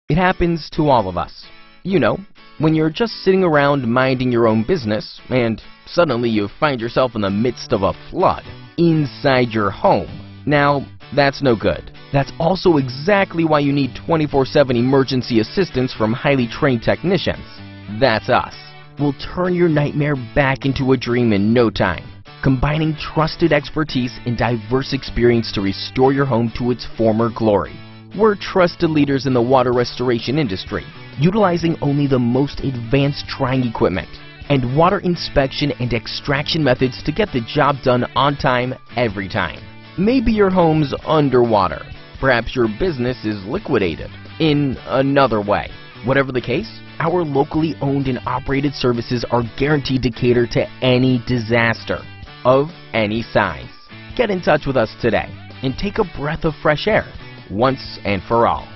It happens to all of us. You know, when you're just sitting around minding your own business and suddenly you find yourself in the midst of a flood inside your home. Now, that's no good. That's also exactly why you need 24/7 emergency assistance from highly trained technicians. That's us. We'll turn your nightmare back into a dream in no time, combining trusted expertise and diverse experience to restore your home to its former glory. We're trusted leaders in the water restoration industry, utilizing only the most advanced drying equipment and water inspection and extraction methods to get the job done on time, every time. Maybe your home's underwater. Perhaps your business is liquidated in another way. Whatever the case, our locally owned and operated services are guaranteed to cater to any disaster of any size. Get in touch with us today and take a breath of fresh air once and for all.